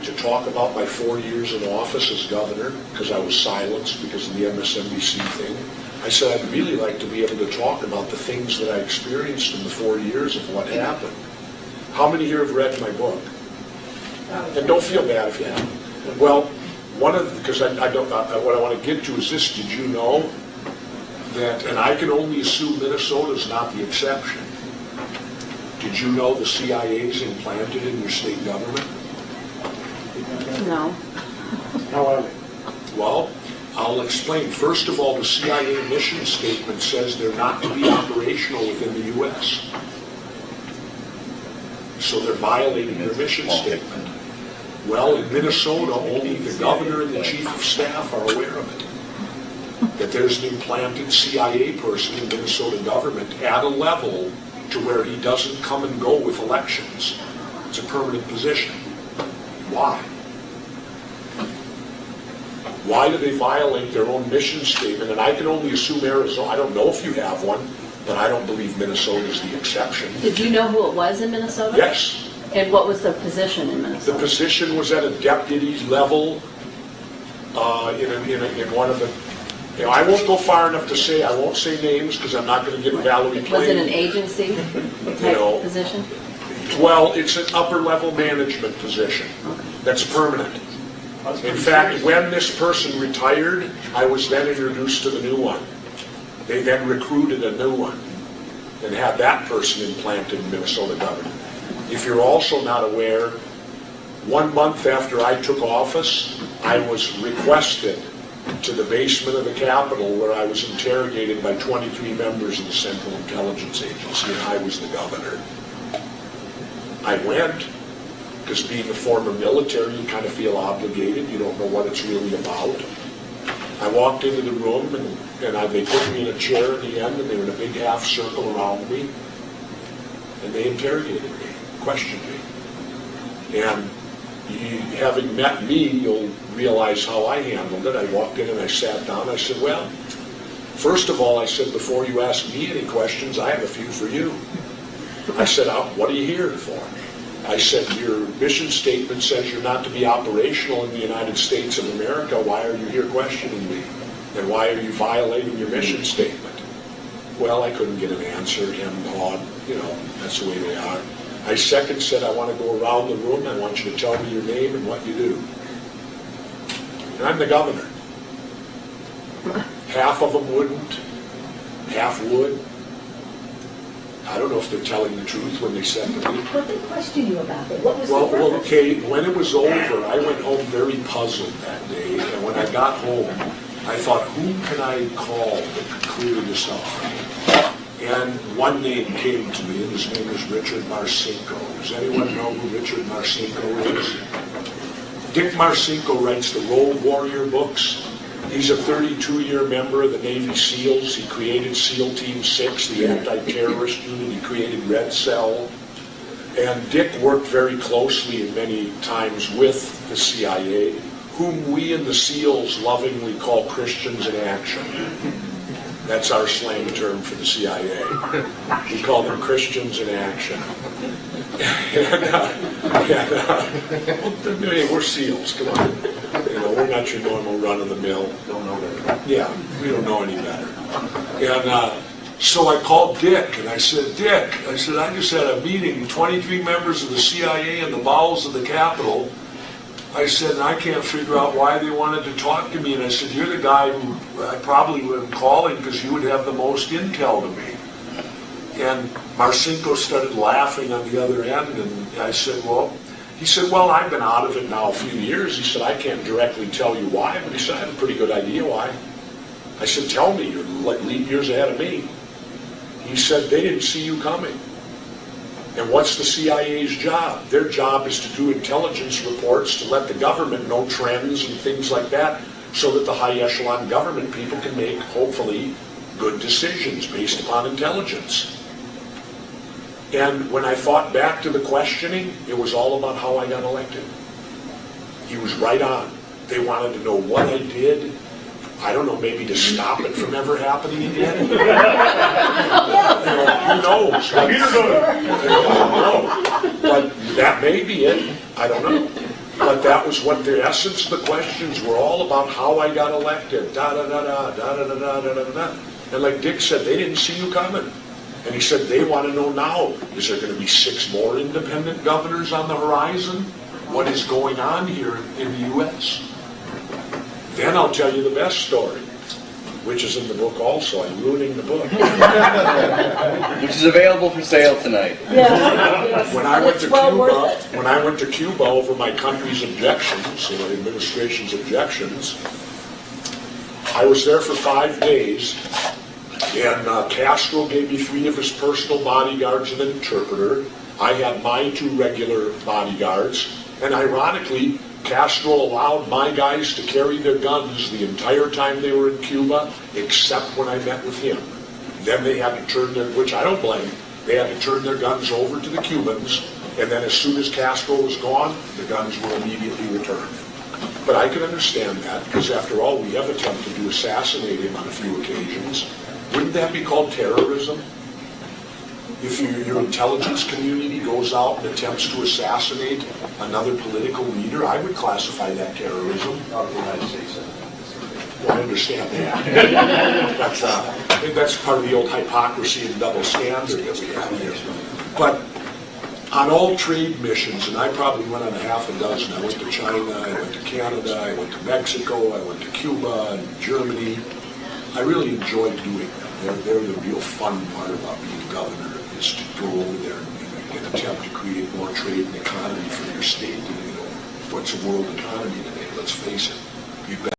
to talk about my 4 years in office as governor, because I was silenced because of the MSNBC thing. I said I'd really like to be able to talk about the things that I experienced in the 4 years of what happened. How many here have read my book? And don't feel bad if you haven't. Well, because what I want to get to is this: did you know that, and I can only assume Minnesota is not the exception, did you know the CIA is implanted in your state government? No. How are they? Well, I'll explain. First of all, the CIA mission statement says they're not to be operational within the U.S. So they're violating their mission statement. Well, in Minnesota, only the governor and the chief of staff are aware of it. That there's an implanted CIA person in the Minnesota government at a level to where he doesn't come and go with elections. It's a permanent position. Why? Why do they violate their own mission statement? And I can only assume Arizona. I don't know if you have one, but I don't believe Minnesota is the exception. Did you know who it was in Minnesota? Yes. And what was the position in Minnesota? The position was at a deputy level in one of the... You know, I won't go far enough to say, I won't say names because I'm not going to get Valerie Plain. Was it an agency type position? Well, it's an upper level management position. That's permanent. In fact, when this person retired, I was then introduced to the new one. They then recruited a new one and had that person implanted in Minnesota government. If you're also not aware, 1 month after I took office, I was requested to the basement of the Capitol where I was interrogated by 23 members of the Central Intelligence Agency, and I was the governor. I went, because being a former military, you kind of feel obligated. You don't know what it's really about. I walked into the room, and they put me in a chair at the end, and they were in a big half circle around me, and they interrogated me, questioned me. And having met me, you'll realize how I handled it. I walked in and I sat down. I said, well, first of all, I said, before you ask me any questions, I have a few for you. I said, what are you here for? I said, your mission statement says you're not to be operational in the United States of America. Why are you here questioning me? And why are you violating your mission statement? Well, I couldn't get an answer. Him, God, that's the way they are. I second said, I want to go around the room. I want you to tell me your name and what you do. And I'm the governor. Half of them wouldn't. Half would. I don't know if they're telling the truth when they said to me. What did they question you about it? What was the purpose? Well, okay, when it was over, I went home very puzzled that day. And when I got home, I thought, who can I call that could clear this up for me? And one name came to me, and his name is Richard Marcinko. Does anyone know who Richard Marcinko is? Dick Marcinko writes the Road Warrior books. He's a 32-year member of the Navy SEALs. He created SEAL Team 6, the anti-terrorist unit. He created Red Cell. And Dick worked very closely and many times with the CIA, whom we in the SEALs lovingly call Christians in Action. That's our slang term for the CIA. We call them Christians in Action. We're SEALs, come on. We're not your normal run-of-the-mill. Don't know that. Yeah, we don't know any better. And so I called Dick, and I said, Dick, I just had a meeting, 23 members of the CIA in the bowels of the Capitol. I said, and I can't figure out why they wanted to talk to me. And I said, you're the guy who I probably would have calling because you would have the most intel to me. And Marcinko started laughing on the other end, and I said, he said, well, I've been out of it now a few years. He said, I can't directly tell you why, but he said, I have a pretty good idea why. I said, tell me, you're like leap years ahead of me. He said, they didn't see you coming. And what's the CIA's job? Their job is to do intelligence reports to let the government know trends and things like that so that the high echelon government people can make, hopefully, good decisions based upon intelligence. And when I thought back to the questioning, it was all about how I got elected. He was right on. They wanted to know what I did. I don't know, maybe to stop it from ever happening again. Who knows? But that may be it. I don't know. But that was what the essence of the questions were all about, how I got elected, da-da-da-da, da-da-da-da, da-da-da-da. And like Dick said, they didn't see you coming. And he said, they want to know now, is there going to be 6 more independent governors on the horizon? What is going on here in the U.S.? Then I'll tell you the best story, which is in the book also. I'm ruining the book. Which is available for sale tonight. Yes. When I went to It's well Cuba, worth it. when I went to Cuba over my country's objections, the administration's objections, I was there for 5 days, and Castro gave me 3 of his personal bodyguards and an interpreter. I had my 2 regular bodyguards, and ironically, Castro allowed my guys to carry their guns the entire time they were in Cuba, except when I met with him. Then they had to turn their, which I don't blame, they had to turn their guns over to the Cubans, and then as soon as Castro was gone, the guns were immediately returned. But I can understand that, because after all, we have attempted to assassinate him on a few occasions. Wouldn't that be called terrorism? If your intelligence community goes out and attempts to assassinate another political leader, I would classify that terrorism. Well, I understand that. That's part of the old hypocrisy and double standard that we have here. But on all trade missions, and I probably went on 6. I went to China, I went to Canada, I went to Mexico, I went to Cuba and Germany. I really enjoyed doing them. They're the real fun part about being governor, is to go over there and attempt to create more trade and economy for your state. And, what's a world economy today? Let's face it.